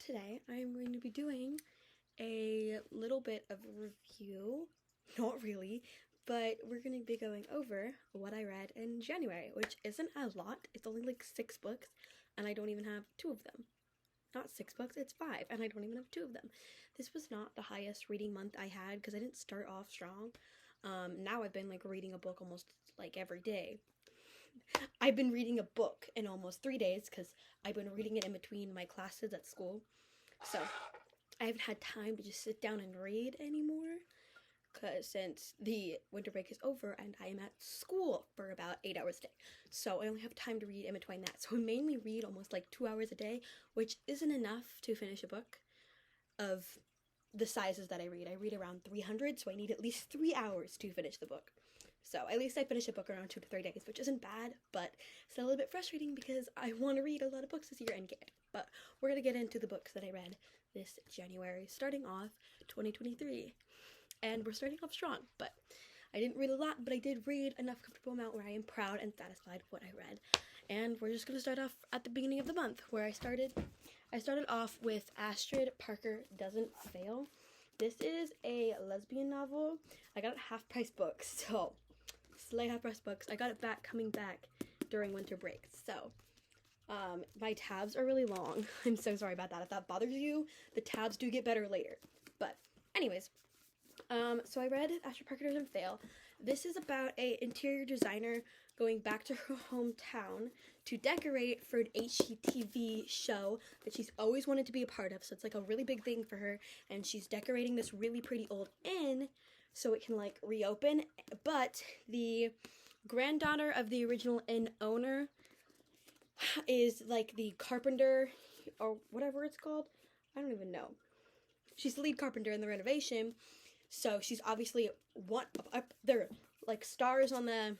today I'm going to be doing a little bit of a review. Not really, but we're going to be going over what I read in January, which isn't a lot. It's only like 6 books, and I don't even have 2 of them. Not 6 books, it's 5, and I don't even have 2 of them. This was not the highest reading month I had because I didn't start off strong. Now I've been like reading a book almost like every day. I've been reading a book in almost 3 days because I've been reading it in between my classes at school. So I haven't had time to just sit down and read anymore because since the winter break is over and I am at school for about 8 hours a day. So I only have time to read in between that. So I mainly read almost like 2 hours a day, which isn't enough to finish a book of the sizes that I read. I read around 300, so I need at least 3 hours to finish the book. So at least I finish a book around 2 to 3 days, which isn't bad, but it's a little bit frustrating because I want to read a lot of books this year and can't. But we're going to get into the books that I read this January, starting off 2023. And we're starting off strong, but I didn't read a lot, but I did read enough comfortable amount where I am proud and satisfied with what I read. And we're just going to start off at the beginning of the month, where I started off with Astrid Parker Doesn't Fail. This is a lesbian novel. I got it half-price books, so slay half-price books. I got it coming back during winter break, so my tabs are really long. I'm so sorry about that. If that bothers you, the tabs do get better later. But anyways, so I read Astrid Parker Doesn't Fail. This is about an interior designer going back to her hometown to decorate for an HGTV show that she's always wanted to be a part of. So it's like a really big thing for her, and she's decorating this really pretty old inn so it can like reopen. But the granddaughter of the original inn owner is like the carpenter or whatever it's called. I don't even know. She's the lead carpenter in the renovation. So she's obviously they're like stars on the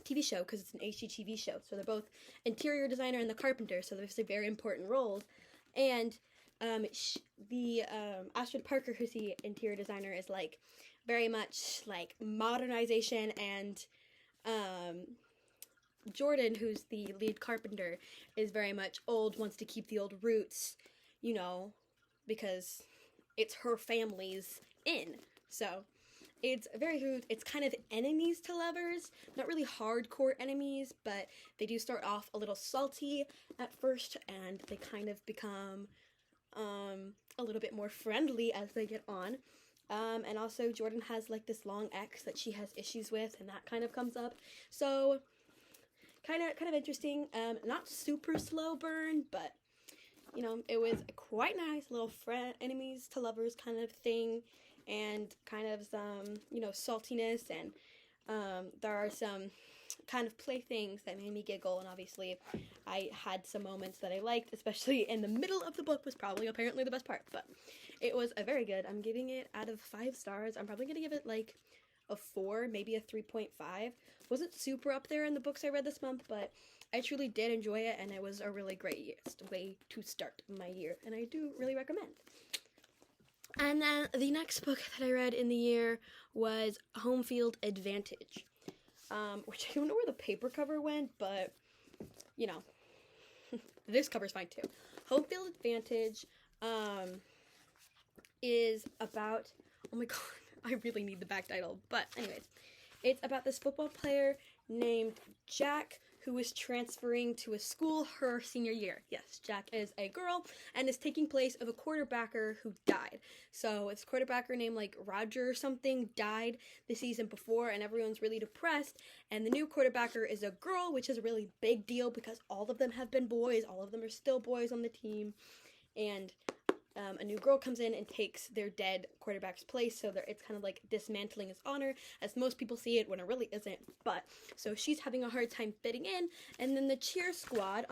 TV show because it's an HGTV show. So they're both interior designer and the carpenter. So they're obviously very important roles. And the Astrid Parker, who's the interior designer, is like very much like modernization, and Jordan, who's the lead carpenter, is very much old, wants to keep the old roots, you know, because it's her family's inn. So it's very good. It's kind of enemies to lovers. Not really hardcore enemies, but they do start off a little salty at first, and they kind of become a little bit more friendly as they get on. And also Jordan has like this long ex that she has issues with, and that kind of comes up. So kind of interesting. Not super slow burn, but you know, it was a quite nice little enemies to lovers kind of thing, and kind of some, you know, saltiness, and there are some kind of playthings that made me giggle, and obviously I had some moments that I liked, especially in the middle of the book was probably apparently the best part, but it was a very good. I'm giving it out of 5 stars. I'm probably going to give it like a 4, maybe a 3.5. Wasn't super up there in the books I read this month, but I truly did enjoy it, and it was a really great way to start my year, and I do really recommend. And then the next book that I read in the year was Home Field Advantage, which I don't know where the paper cover went, but, you know, this cover's fine too. Home Field Advantage is about, oh my god, I really need the back title, but anyways, it's about this football player named Jack who is transferring to a school her senior year. Yes, Jack is a girl and is taking place of a quarterbacker who died. So it's a quarterbacker named like Roger or something died the season before, and everyone's really depressed. And the new quarterbacker is a girl, which is a really big deal because all of them have been boys. All of them are still boys on the team. And a new girl comes in and takes their dead quarterback's place, so it's kind of like dismantling his honor, as most people see it when it really isn't. But so she's having a hard time fitting in, and then the cheer squad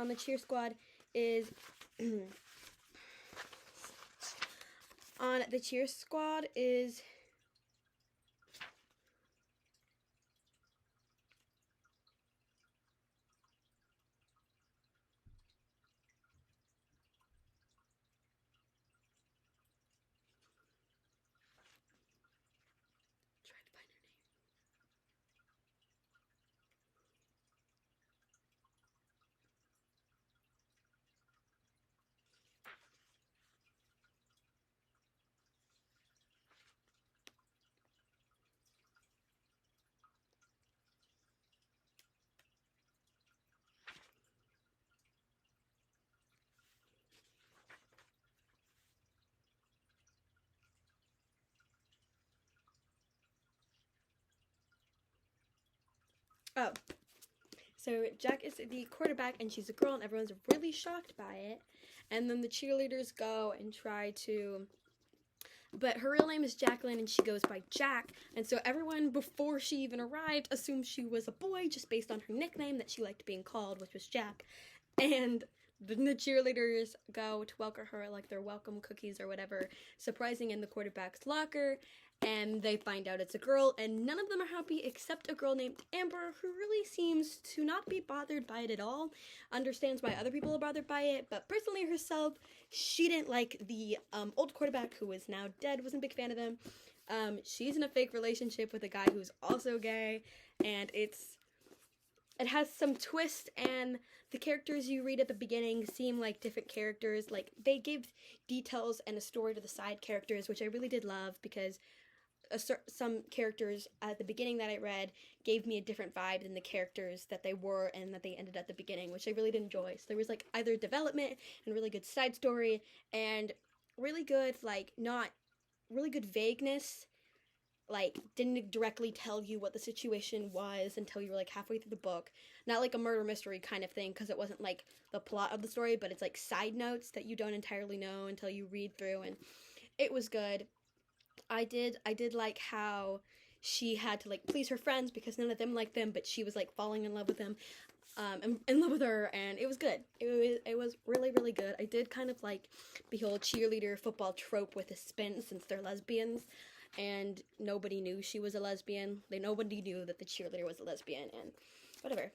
is trying to find her name. Oh, so Jack is the quarterback, and she's a girl, and everyone's really shocked by it. And then the cheerleaders go and try to... But her real name is Jacqueline, and she goes by Jack. And so everyone, before she even arrived, assumed she was a boy, just based on her nickname that she liked being called, which was Jack. And then the cheerleaders go to welcome her, like their welcome cookies or whatever, surprising in the quarterback's locker. And they find out it's a girl, and none of them are happy except a girl named Amber, who really seems to not be bothered by it at all, understands why other people are bothered by it, but personally herself, she didn't like the old quarterback, who is now dead, wasn't a big fan of him. She's in a fake relationship with a guy who's also gay, and it has some twist, and the characters you read at the beginning seem like different characters. Like, they give details and a story to the side characters, which I really did love, because some characters at the beginning that I read gave me a different vibe than the characters that they were and that they ended at the beginning, which I really did enjoy. So there was, like, either development and really good side story and really good, like, not really good vagueness. Like, didn't directly tell you what the situation was until you were, like, halfway through the book. Not like a murder mystery kind of thing, because it wasn't, like, the plot of the story, but it's, like, side notes that you don't entirely know until you read through, and it was good. I did like how she had to, like, please her friends because none of them liked them, but she was, like, falling in love with them, and in love with her, and it was good. It was really, really good. I did kind of like the whole cheerleader football trope with a spin, since they're lesbians, and nobody knew she was a lesbian. Nobody knew that the cheerleader was a lesbian, and whatever.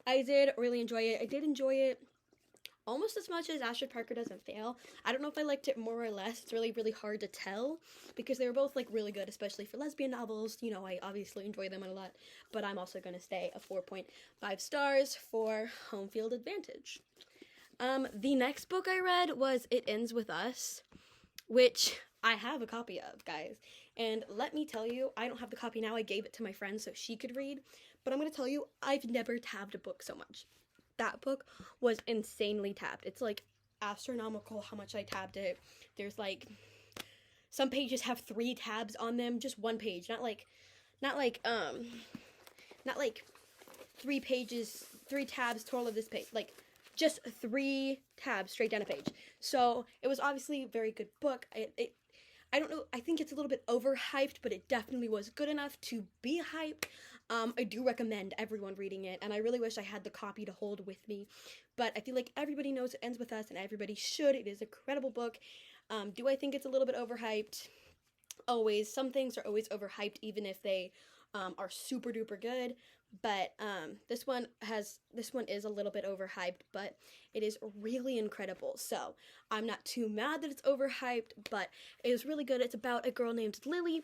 I did really enjoy it. I did enjoy it almost as much as Ashford Parker Doesn't Fail. I don't know if I liked it more or less. It's really, really hard to tell, because they were both, like, really good, especially for lesbian novels. You know, I obviously enjoy them a lot, but I'm also going to stay a 4.5 stars for Home Field Advantage. The next book I read was It Ends With Us, which I have a copy of, guys. And let me tell you, I don't have the copy now. I gave it to my friend so she could read, but I'm going to tell you, I've never tabbed a book so much. That book was insanely tabbed. It's, like, astronomical how much I tabbed it. There's, like, some pages have 3 tabs on them, just one page, not like 3 pages, 3 tabs total of this page, like, just 3 tabs straight down a page. So it was obviously a very good book. I don't know, I think it's a little bit overhyped, but it definitely was good enough to be hyped. I do recommend everyone reading it, and I really wish I had the copy to hold with me, but I feel like everybody knows It Ends With Us, and everybody should. It is a credible book. Do I think it's a little bit overhyped? Always. Some things are always overhyped, even if they are super duper good, but this one is a little bit overhyped, but it is really incredible. So I'm not too mad that it's overhyped, but it is really good. It's about a girl named Lily,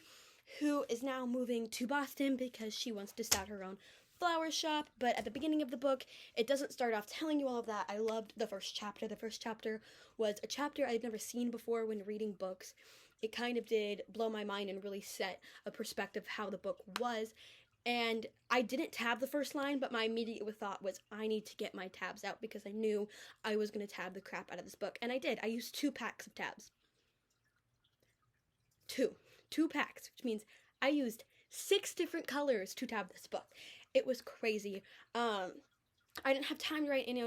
who is now moving to Boston because she wants to start her own flower shop. But at the beginning of the book, it doesn't start off telling you all of that. I loved the first chapter. The first chapter was a chapter I'd never seen before when reading books. It kind of did blow my mind and really set a perspective of how the book was. And I didn't tab the first line, but my immediate thought was, I need to get my tabs out, because I knew I was going to tab the crap out of this book. And I did. I used 2 packs of tabs. 2 packs, which means I used 6 different colors to tab this book. It was crazy. I didn't have time to write any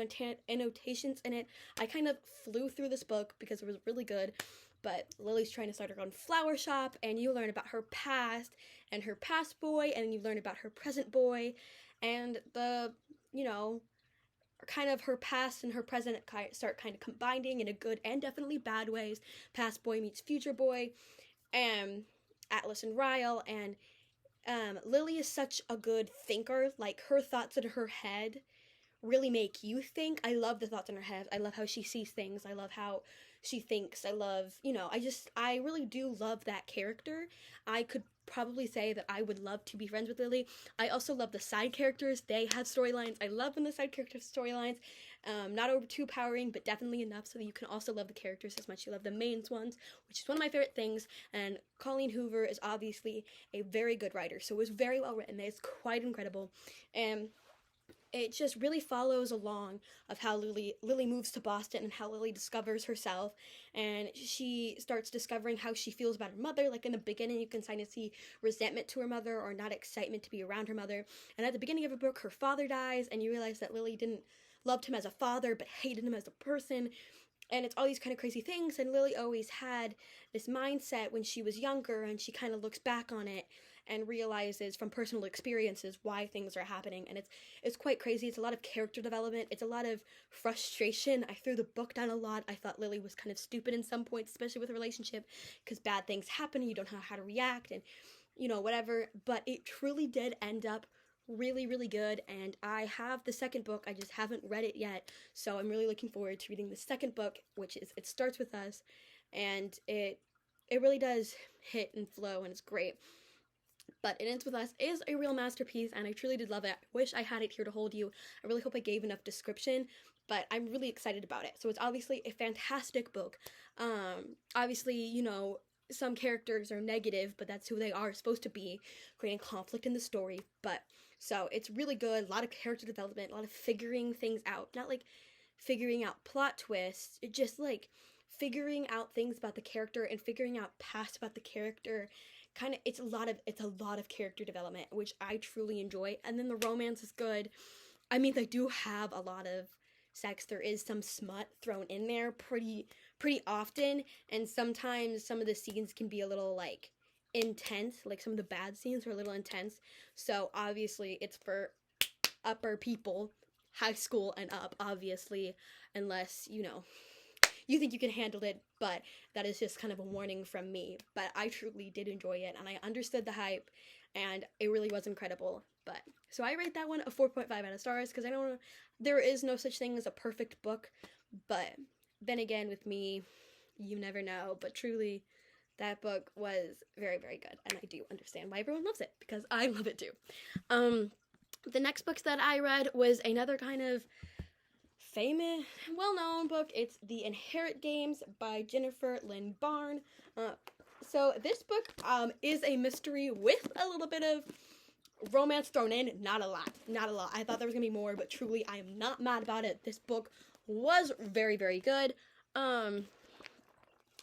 annotations in it. I kind of flew through this book because it was really good. But Lily's trying to start her own flower shop, and you learn about her past and her past boy, and you learn about her present boy, and kind of her past and her present start kind of combining in a good and definitely bad ways. Past boy meets future boy, and Atlas and Ryle, and Lily is such a good thinker. Like, her thoughts in her head really make you think. I love the thoughts in her head. I love how she sees things. I love how she thinks. I love, I really do love that character. I could probably say that I would love to be friends with Lily. I also love the side characters. They have storylines. I love when the side characters' storylines, not over too powering, but definitely enough so that you can also love the characters as much as you love the main ones, which is one of my favorite things. And Colleen Hoover is obviously a very good writer, so it was very well written. It's quite incredible. And it just really follows along of how Lily moves to Boston and how Lily discovers herself, and she starts discovering how she feels about her mother. Like in the beginning, you can kind of see resentment to her mother or not excitement to be around her mother. And at the beginning of the book, her father dies, and you realize that Lily didn't loved him as a father but hated him as a person. And it's all these kind of crazy things, and Lily always had this mindset when she was younger, and she kind of looks back on it and realizes from personal experiences why things are happening. And it's quite crazy. It's a lot of character development. It's a lot of frustration. I threw the book down a lot. I thought Lily was kind of stupid in some points, especially with a relationship, because bad things happen and you don't know how to react and whatever. But it truly did end up really, really good, and I have the second book. I just haven't read it yet, so I'm really looking forward to reading the second book, which is It Starts With Us, and it really does hit and flow, and it's great. But It Ends With Us is a real masterpiece, and I truly did love it. I wish I had it here to hold you. I really hope I gave enough description, but I'm really excited about it. So it's obviously a fantastic book. Obviously, some characters are negative, but that's who they are supposed to be, creating conflict in the story. But so it's really good. A lot of character development, a lot of figuring things out. Not like figuring out plot twists, it's just like figuring out things about the character and figuring out past about the character. It's a lot of character development, which I truly enjoy. And then the romance is good. I mean, they do have a lot of sex. There is some smut thrown in there pretty often, and sometimes some of the scenes can be a little like intense, like some of the bad scenes are a little intense. So obviously it's for upper people, high school and up, obviously, unless you think you can handle it. But that is just kind of a warning from me. But I truly did enjoy it, and I understood the hype, and it really was incredible. But so I rate that one a 4.5 out of stars, because there is no such thing as a perfect book. But then again, with me, you never know. But truly, that book was very, very good, and I do understand why everyone loves it, because I love it too. The next book that I read was another kind of famous, well-known book. It's The Inherit Games by Jennifer Lynn Barn. So this book is a mystery with a little bit of romance thrown in. Not a lot. I thought there was gonna be more, but truly I am not mad about it. This book was very, very good.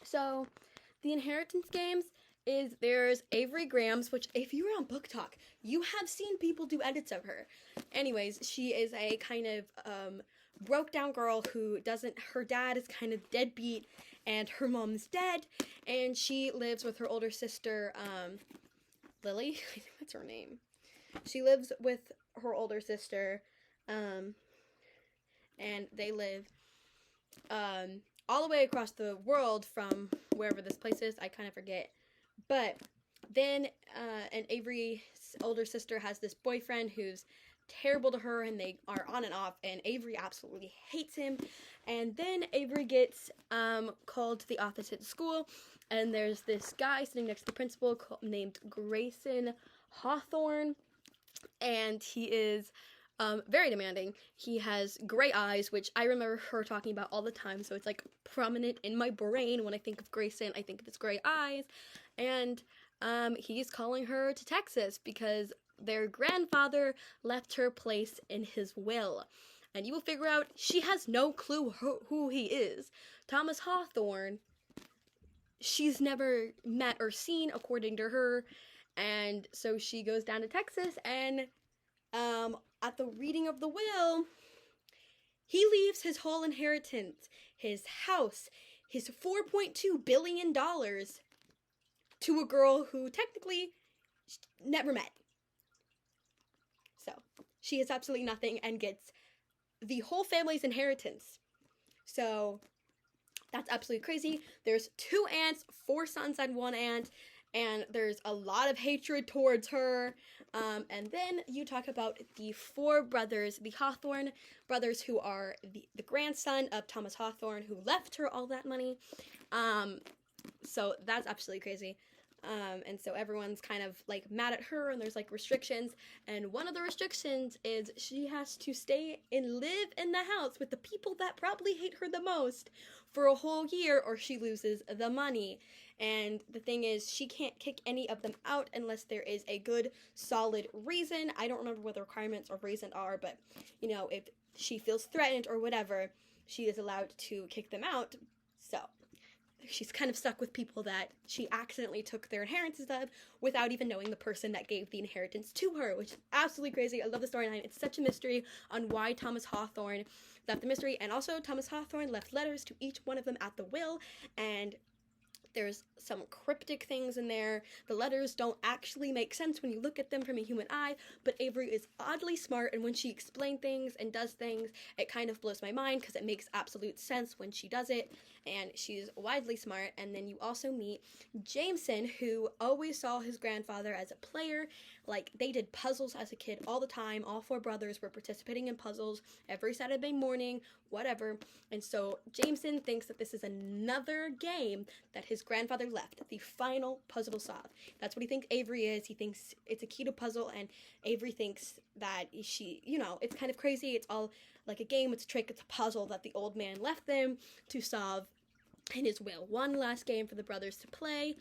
So The Inheritance Games there's Avery Grams, which if you were on Book Talk, you have seen people do edits of her. Anyways, she is a kind of broke down girl who her dad is kind of deadbeat and her mom's dead, and she lives with her older sister, Lily, I think that's her name. She lives with her older sister, and they live, all the way across the world from wherever this place is. I kind of forget. But then, and Avery's older sister has this boyfriend who's terrible to her, and they are on and off, and Avery absolutely hates him. And then Avery gets called to the office at school, and there's this guy sitting next to the principal named Grayson Hawthorne, and he is very demanding. He has gray eyes, which I remember her talking about all the time, so it's like prominent in my brain. When I think of Grayson, I think of his gray eyes. And he's calling her to Texas because their grandfather left her place in his will. And you will figure out she has no clue who he is. Thomas Hawthorne, she's never met or seen, according to her. And so she goes down to Texas, and at the reading of the will, he leaves his whole inheritance, his house, his $4.2 billion to a girl who technically never met. So she has absolutely nothing and gets the whole family's inheritance. So that's absolutely crazy. There's 2 aunts, 4 sons and 1 aunt, and there's a lot of hatred towards her. And then you talk about the 4 brothers, the Hawthorne brothers, who are the grandson of Thomas Hawthorne, who left her all that money. So that's absolutely crazy. And so everyone's kind of like mad at her, and there's like restrictions. And one of the restrictions is she has to stay and live in the house with the people that probably hate her the most for a whole year, or she loses the money. And the thing is, she can't kick any of them out unless there is a good, solid reason. I don't remember what the requirements or reason are, but you know, if she feels threatened or whatever, she is allowed to kick them out. So she's kind of stuck with people that she accidentally took their inheritances of without even knowing the person that gave the inheritance to her, which is absolutely crazy. I love the storyline. It's such a mystery on why Thomas Hawthorne left the mystery, and also Thomas Hawthorne left letters to each one of them at the will, and there's some cryptic things in there. The letters don't actually make sense when you look at them from a human eye, but Avery is oddly smart, and when she explains things and does things, it kind of blows my mind because it makes absolute sense when she does it, and she's widely smart. And then you also meet Jameson, who always saw his grandfather as a player. Like, they did puzzles as a kid all the time. All four brothers were participating in puzzles every Saturday morning, whatever. And so Jameson thinks that this is another game that his grandfather left, the final puzzle to solve. That's what he thinks Avery is. He thinks it's a key to puzzle, and Avery thinks that she, you know, it's kind of crazy. It's all like a game, it's a trick, it's a puzzle that the old man left them to solve in his will. One last game for the brothers to play.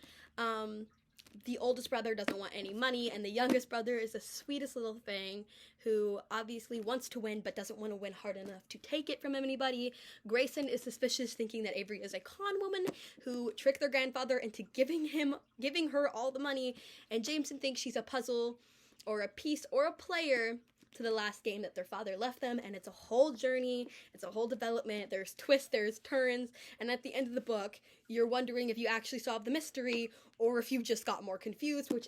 The oldest brother doesn't want any money, and the youngest brother is the sweetest little thing who obviously wants to win but doesn't want to win hard enough to take it from anybody. Grayson is suspicious, thinking that Avery is a con woman who tricked their grandfather into giving her all the money, and Jameson thinks she's a puzzle or a piece or a player to the last game that their father left them. And it's a whole journey, it's a whole development, there's twists, there's turns, and at the end of the book you're wondering if you actually solved the mystery or if you just got more confused, which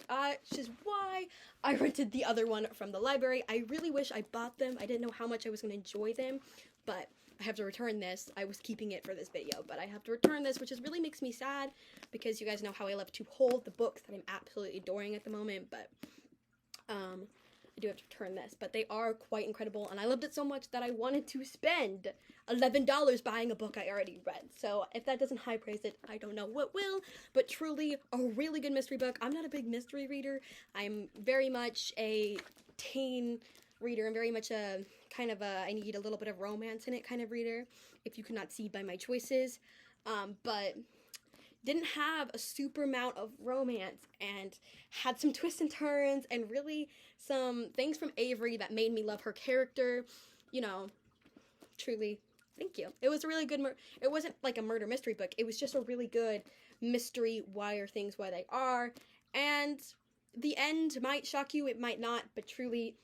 is why I rented the other one from the library. I really wish I bought them. I didn't know how much I was going to enjoy them, but I have to return this. I was keeping it for this video, but I have to return this, which really makes me sad because you guys know how I love to hold the books that I'm absolutely adoring at the moment. But I do have to return this, but they are quite incredible, and I loved it so much that I wanted to spend $11 buying a book I already read. So if that doesn't high praise it, I don't know what will, but truly a really good mystery book. I'm not a big mystery reader. I'm very much a teen reader. I'm very much a kind of a, I need a little bit of romance in it kind of reader, if you could not see by my choices. But didn't have a super amount of romance and had some twists and turns and really some things from Avery that made me love her character. You know, truly, thank you. It was a really good, it wasn't like a murder mystery book. It was just a really good mystery, why are things why they are. And the end might shock you, it might not, but truly,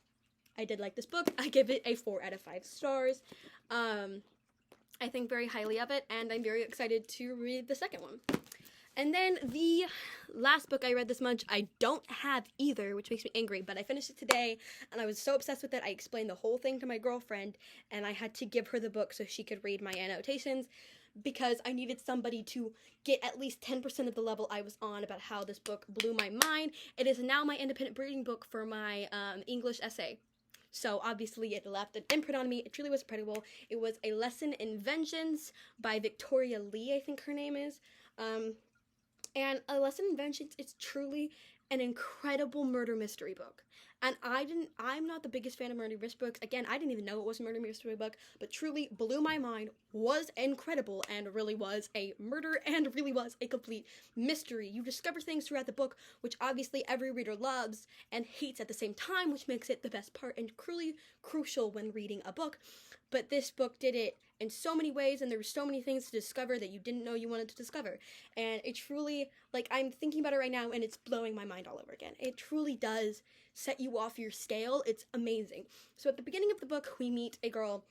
I did like this book. I give it a 4 out of 5 stars. I think very highly of it, and I'm very excited to read the second one. And then the last book I read this month, I don't have either, which makes me angry, but I finished it today, and I was so obsessed with it, I explained the whole thing to my girlfriend, and I had to give her the book so she could read my annotations, because I needed somebody to get at least 10% of the level I was on about how this book blew my mind. It is now my independent reading book for my English essay. So obviously it left an imprint on me. It truly was incredible. It was A Lesson in Vengeance by Victoria Lee, I think her name is. And A Lesson in Vengeance, it's truly an incredible murder mystery book. And I'm not the biggest fan of murder mystery books. Again, I didn't even know it was a murder mystery book, but truly blew my mind, was incredible, and really was a murder and really was a complete mystery. You discover things throughout the book, which obviously every reader loves and hates at the same time, which makes it the best part and truly crucial when reading a book. But this book did it in so many ways, and there were so many things to discover that you didn't know you wanted to discover. And it truly, like, I'm thinking about it right now, and it's blowing my mind all over again. It truly does set you off your scale. It's amazing. So at the beginning of the book, we meet a girl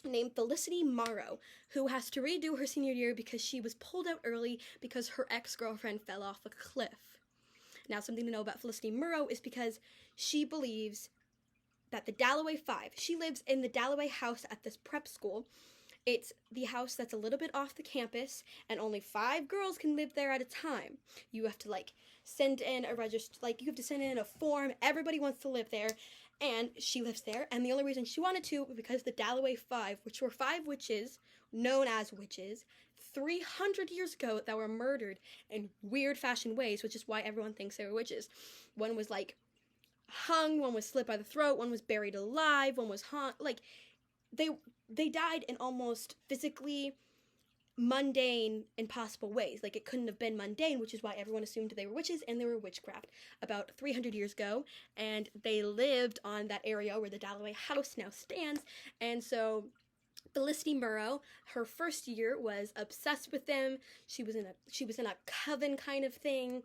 named Felicity Morrow, who has to redo her senior year because she was pulled out early because her ex-girlfriend fell off a cliff. Now, something to know about Felicity Morrow is because she believes that the Dalloway Five, she lives in the Dalloway house at this prep school. It's the house that's a little bit off the campus, and only 5 girls can live there at a time. You have to, send in a you have to send in a form. Everybody wants to live there, and she lives there. And the only reason she wanted to was because the Dalloway Five, which were 5 witches known as witches, 300 years ago that were murdered in weird fashion ways, which is why everyone thinks they were witches. One was like hung, one was slit by the throat, one was buried alive, one was hung. Like they died in almost physically mundane, impossible ways. Like, it couldn't have been mundane, which is why everyone assumed they were witches, and they were witchcraft about 300 years ago, and they lived on that area where the Dalloway house now stands. And so Felicity Murrow, her first year, was obsessed with them. She was in a coven kind of thing.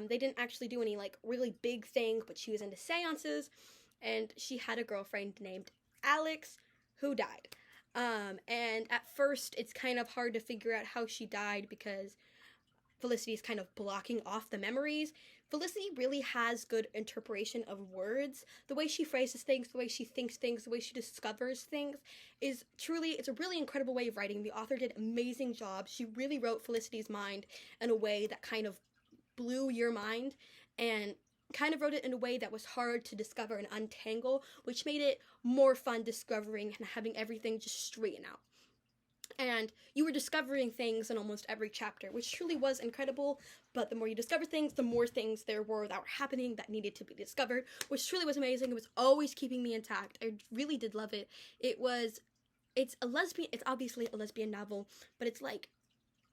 They didn't actually do any like really big thing, but she was into seances, and she had a girlfriend named Alex who died. And at first, it's kind of hard to figure out how she died because Felicity is kind of blocking off the memories. Felicity really has good interpretation of words. The way she phrases things, the way she thinks things, the way she discovers things is truly, it's a really incredible way of writing. The author did an amazing job. She really wrote Felicity's mind in a way that kind of blew your mind, and kind of wrote it in a way that was hard to discover and untangle, which made it more fun discovering and having everything just straighten out. And you were discovering things in almost every chapter, which truly was incredible. But the more you discover things, the more things there were that were happening that needed to be discovered, which truly was amazing. It was always keeping me intact. I really did love it. It's obviously a lesbian novel, but it's like,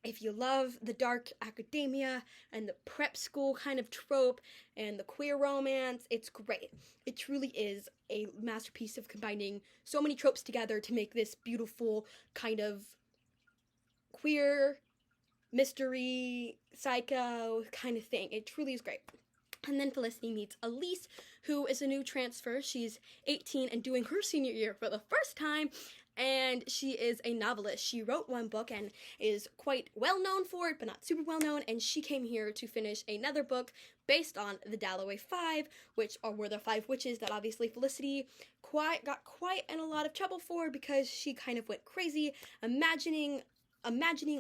if you love the dark academia and the prep school kind of trope and the queer romance, it's great. It truly is a masterpiece of combining so many tropes together to make this beautiful kind of queer, mystery, psycho kind of thing. It truly is great. And then Felicity meets Elise, who is a new transfer. She's 18 and doing her senior year for the first time, and she is a novelist. She wrote one book and is quite well known for it, but not super well known, and she came here to finish another book based on the Dalloway Five, which were the 5 witches that obviously Felicity got quite in a lot of trouble for because she kind of went crazy, imagining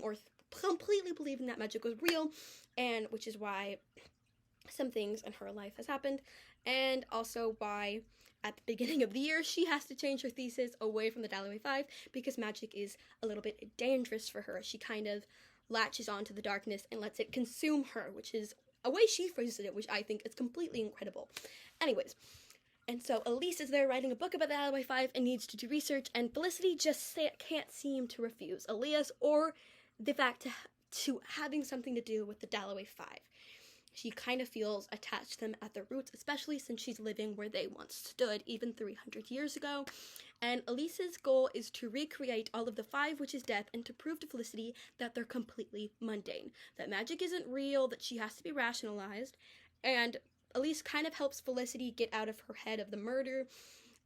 or completely believing that magic was real, and which is why some things in her life has happened, and also why at the beginning of the year she has to change her thesis away from the Dalloway Five because magic is a little bit dangerous for her. She kind of latches onto the darkness and lets it consume her, which is a way she phrases it, which I think is completely incredible. Anyways, and so Elise is there writing a book about the Dalloway Five and needs to do research, and Felicity just can't seem to refuse Elias or the fact to having something to do with the Dalloway Five. She kind of feels attached to them at their roots, especially since she's living where they once stood, even 300 years ago. And Elise's goal is to recreate all of the 5 witches' death and to prove to Felicity that they're completely mundane, that magic isn't real, that she has to be rationalized. And Elise kind of helps Felicity get out of her head of the murder,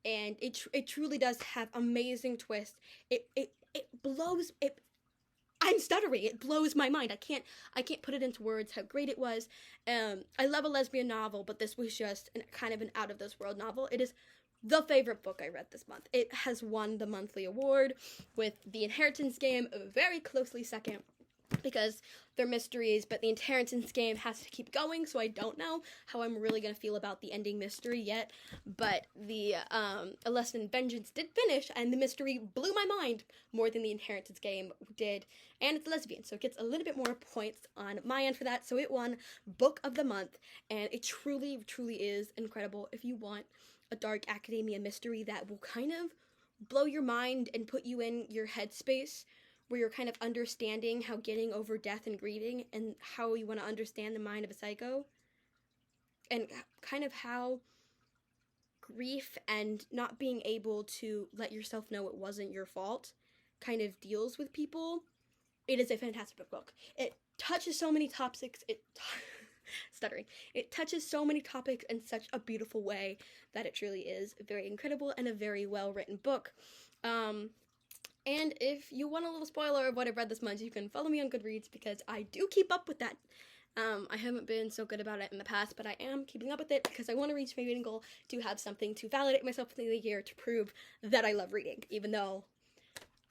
and it truly does have amazing twists. It blows it. I'm stuttering. It blows my mind. I can't put it into words how great it was. I love a lesbian novel, but this was just kind of an out of this world novel. It is the favorite book I read this month. It has won the monthly award, with The Inheritance Game very closely second, because they're mysteries, but The Inheritance Game has to keep going, so I don't know how I'm really going to feel about the ending mystery yet. But the A Lesson in Vengeance did finish, and the mystery blew my mind more than The Inheritance Game did, and it's lesbian, so it gets a little bit more points on my end for that. So it won Book of the Month, and it truly, truly is incredible. If you want a dark academia mystery that will kind of blow your mind and put you in your headspace, where you're kind of understanding how getting over death and grieving and how you want to understand the mind of a psycho, and kind of how grief and not being able to let yourself know it wasn't your fault kind of deals with people. It is a fantastic book. It touches so many topics. It touches so many topics in such a beautiful way that it truly is very incredible and a very well-written book. And if you want a little spoiler of what I've read this month, you can follow me on Goodreads, because I do keep up with that. I haven't been so good about it in the past, but I am keeping up with it because I want to reach my reading goal to have something to validate myself at the end of the year to prove that I love reading, even though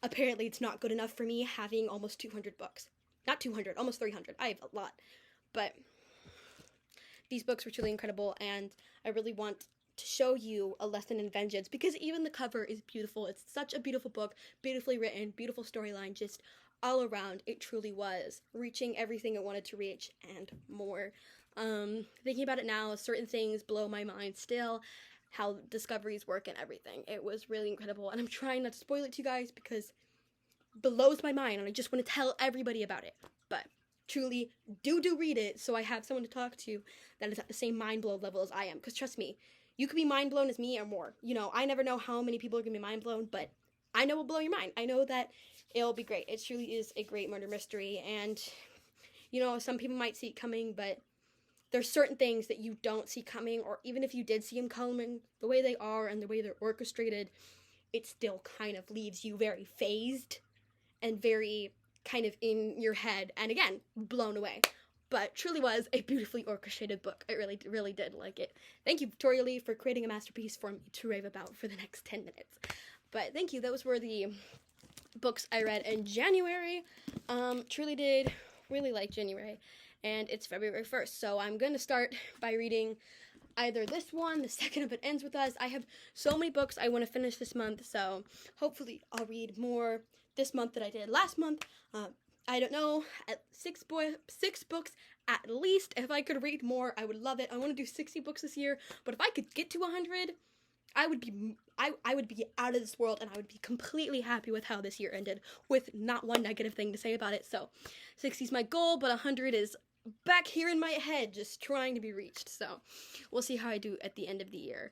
apparently it's not good enough for me having almost 200 books. Not 200, almost 300. I have a lot. But these books were truly incredible, and I really want to show you A Lesson in Vengeance, because even the cover is beautiful. It's such a beautiful book, beautifully written, beautiful storyline, just all around. It truly was reaching everything it wanted to reach and more. Thinking about it now, certain things blow my mind still, how discoveries work and everything. It was really incredible, and I'm trying not to spoil it to you guys because it blows my mind and I just want to tell everybody about it. But truly, do read it so I have someone to talk to that is at the same mind blown level as I am. Because trust me, you could be mind blown as me or more. You know, I never know how many people are going to be mind blown, but I know it'll blow your mind. I know that it'll be great. It truly is a great murder mystery, and, you know, some people might see it coming, but there's certain things that you don't see coming, or even if you did see them coming, the way they are and the way they're orchestrated, it still kind of leaves you very phased and very kind of in your head, and again, blown away. But truly was a beautifully orchestrated book. I really, really did like it. Thank you, Victoria Lee, for creating a masterpiece for me to rave about for the next 10 minutes. But thank you. Those were the books I read in January. Truly did really like January. And it's February 1st. So I'm going to start by reading either this one, The Second of It Ends With Us. I have so many books I want to finish this month. So hopefully I'll read more this month than I did last month. I don't know, at six books at least. If I could read more, I would love it. I want to do 60 books this year, but if I could get to 100, I would be out of this world, and I would be completely happy with how this year ended, with not one negative thing to say about it. So 60 is my goal, but 100 is back here in my head, just trying to be reached. So we'll see how I do at the end of the year.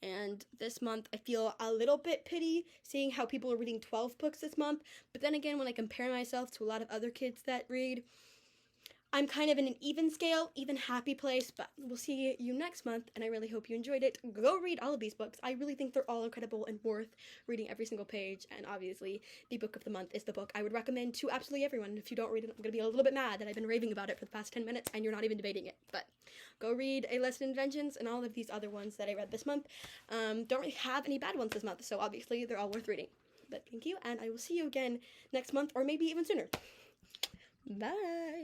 And this month, I feel a little bit pity seeing how people are reading 12 books this month. But then again, when I compare myself to a lot of other kids that read, I'm kind of in an even scale, even happy place. But we'll see you next month, and I really hope you enjoyed it. Go read all of these books. I really think they're all incredible and worth reading every single page. And obviously, the book of the month is the book I would recommend to absolutely everyone. If you don't read it, I'm going to be a little bit mad that I've been raving about it for the past 10 minutes, and you're not even debating it. But go read A Lesson in Vengeance and all of these other ones that I read this month. Don't really have any bad ones this month, so obviously they're all worth reading. But thank you, and I will see you again next month, or maybe even sooner. Bye!